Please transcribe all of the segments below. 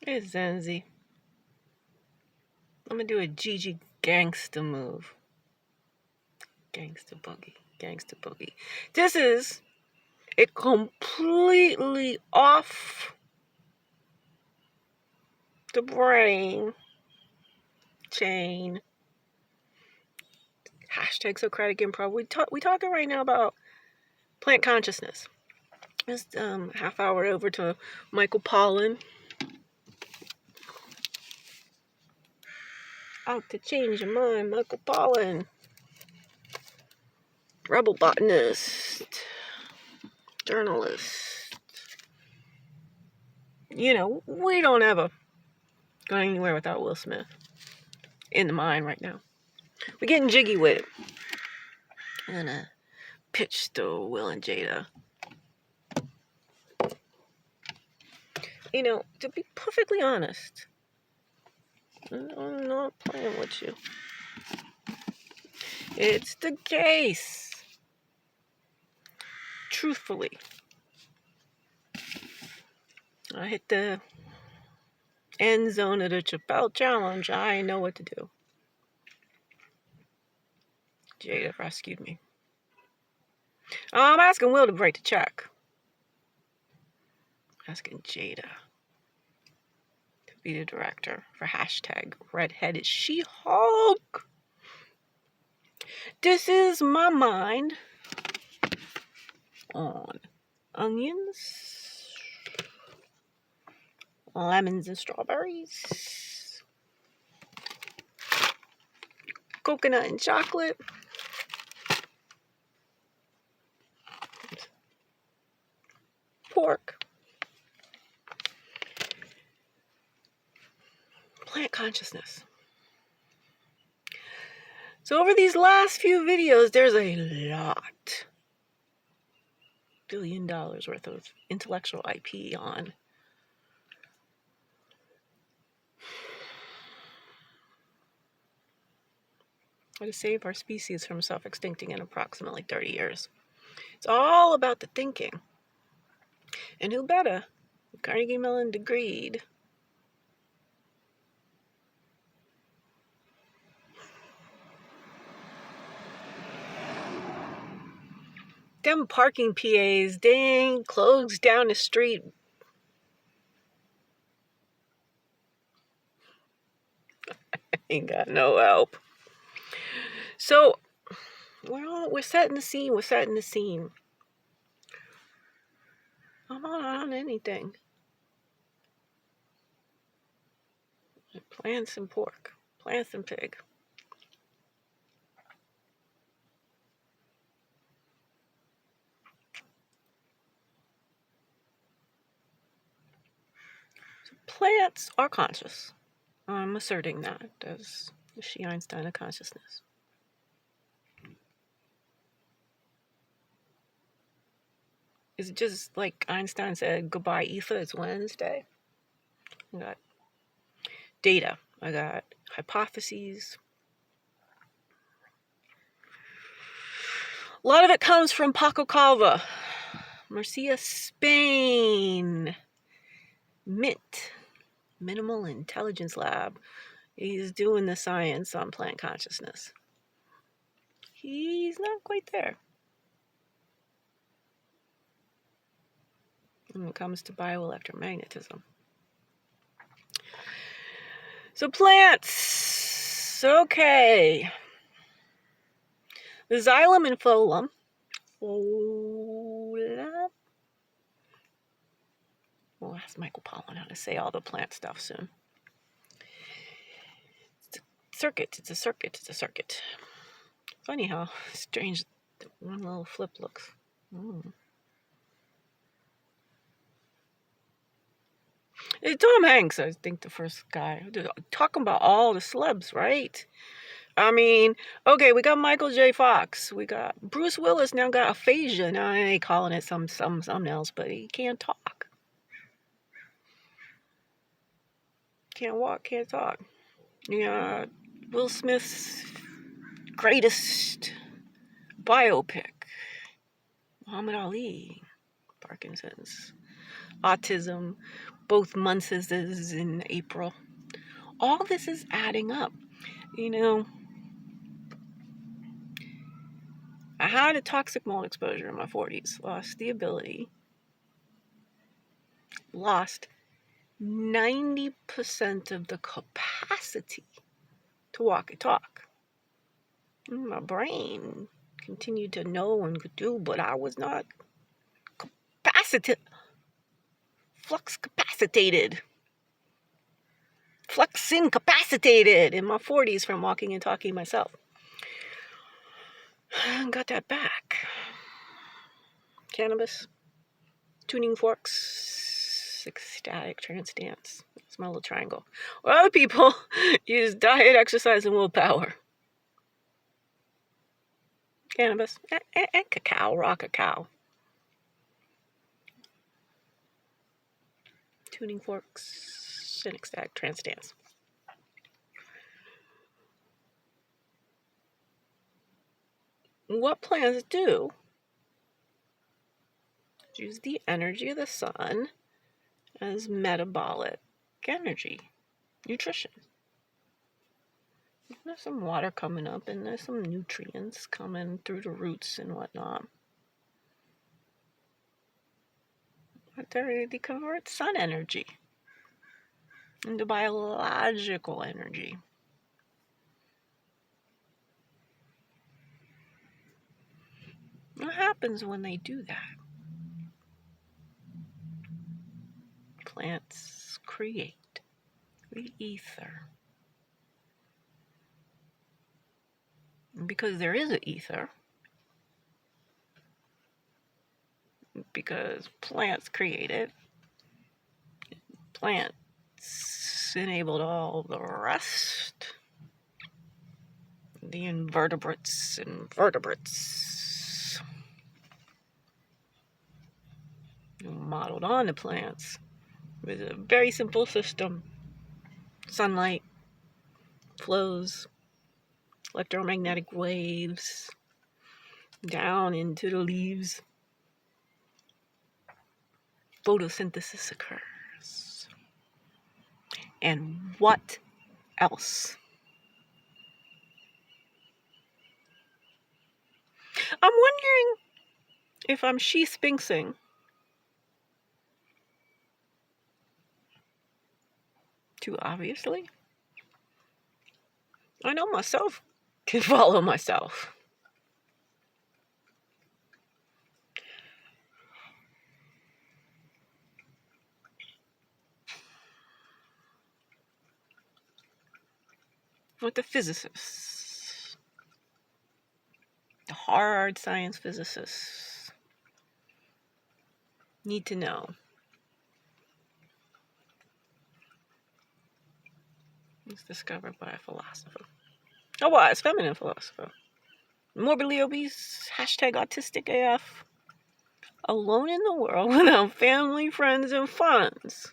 It's Zenzi. I'm gonna do a Gigi gangsta move. Gangsta boogie. Gangsta boogie. This is a completely off the brain chain. Hashtag Socratic Improv. We talking right now about plant consciousness. Just half hour over to Michael Pollan. Out to change your mind, Michael Pollan. Rebel botanist. Journalist. You know, we don't ever go anywhere without Will Smith in the mind right now. We're getting jiggy with it. I'm gonna pitch to Will and Jada. You know, to be perfectly honest, I'm not playing with you. It's the case. Truthfully, I hit the end zone of the Chappelle Challenge. I know what to do. Jada rescued me. I'm asking Will to write the check. Asking Jada to be the director for hashtag Redheaded She-Hulk. This is my mind on onions, lemons and strawberries, coconut and chocolate, pork, plant consciousness. So over these last few videos, there's a lot, $1 billion worth of intellectual IP on how to save our species from self-extincting in approximately 30 years. It's all about the thinking. And who better? Carnegie Mellon degreed. Them parking PAs, they ain't closed down the street. Ain't got no help. So we're setting the scene. We're setting the scene. I'm not on anything. Plant some pork. Plant some pig. So plants are conscious. I'm asserting that as the She Einstein of consciousness. Is it just like Einstein said, goodbye ether, it's Wednesday? I got data. I got hypotheses. A lot of it comes from Paco Calva, Murcia, Spain. MINT, Minimal Intelligence Lab. He's doing the science on plant consciousness. He's not quite there when it comes to bioelectromagnetism. So plants, okay. The xylem and phloem. We'll ask Michael Pollan how to say all the plant stuff soon. It's a circuit, it's a circuit, it's a circuit. Funny how strange one little flip looks. It's Tom Hanks, I think, the first guy. Talking about all the celebs, right? I mean, okay, we got Michael J. Fox. We got Bruce Willis now got aphasia. Now they calling it something else, but he can't talk. Can't walk, can't talk. You got Will Smith's greatest biopic. Muhammad Ali, Parkinson's, autism. both months is in April. All this is adding up. You know, I had a toxic mold exposure in my 40s, lost the ability, lost 90% of the capacity to walk and talk. My brain continued to know and could do, but I was not flux incapacitated in my 40s from walking and talking myself. Got that back. Cannabis, tuning forks, ecstatic trance dance. It's my little triangle. Well, other people use diet, exercise, and willpower. Cannabis and cacao, raw cacao. Tuning forks and ecstatic trance dance. What plants do use the energy of the sun as metabolic energy, nutrition. There's some water coming up and there's some nutrients coming through the roots and whatnot. But they convert sun energy into biological energy. What happens when they do that? Plants create ether. And because there is an ether, because plants create it, plants enabled all the rest, the invertebrates and vertebrates, modeled on the plants with a very simple system. Sunlight flows electromagnetic waves down into the leaves. Photosynthesis occurs. And what else? I'm wondering if I'm she-sphinxing too obviously. I know myself can follow myself. With the physicists, the hard science physicists need to know. It's discovered by a philosopher. A wise feminine philosopher. Morbidly obese, #autistic AF. Alone in the world without family, friends, and funds.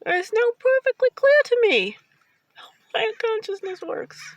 It's now perfectly clear to me how consciousness works.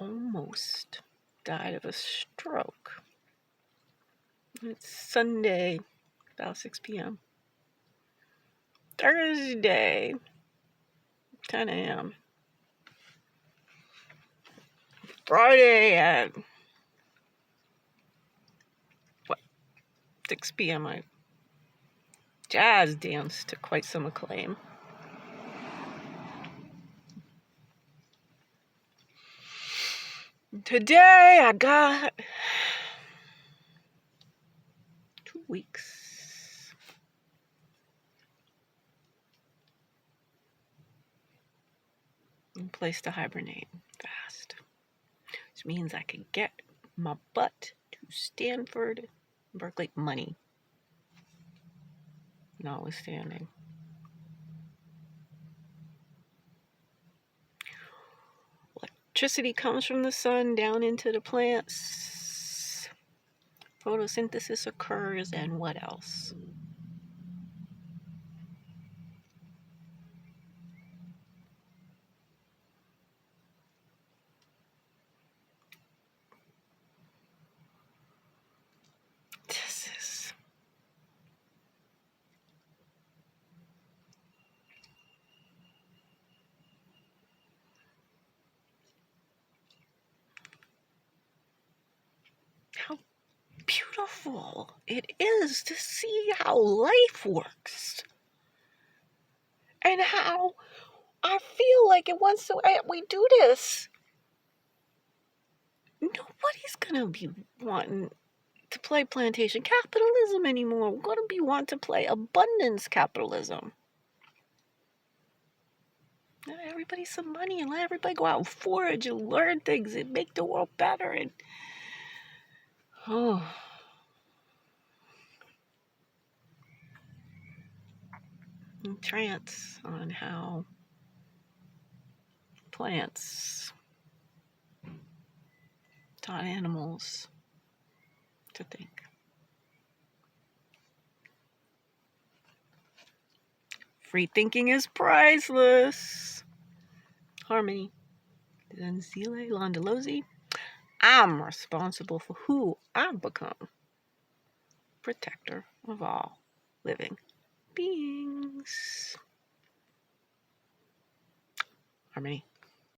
Almost died of a stroke. It's Sunday, about 6 p.m. Thursday, 10 a.m. Friday at 6 p.m. I jazz danced to quite some acclaim. Today I got 2 weeks. In place to hibernate fast. Which means I can get my butt to Stanford, Berkeley money. Notwithstanding. Electricity comes from the sun down into the plants. Photosynthesis occurs, and what else? beautiful it is to see how life works and how I feel like it once we do this, nobody's gonna be wanting to play plantation capitalism anymore. We're gonna be wanting to play abundance capitalism. Let everybody some money and let everybody go out and forage and learn things and make the world better. And trance on how plants taught animals to think. Free thinking is priceless. Harmony. Zenzile Landalozi. I'm responsible for who I've become. Protector of all living beings. Harmony.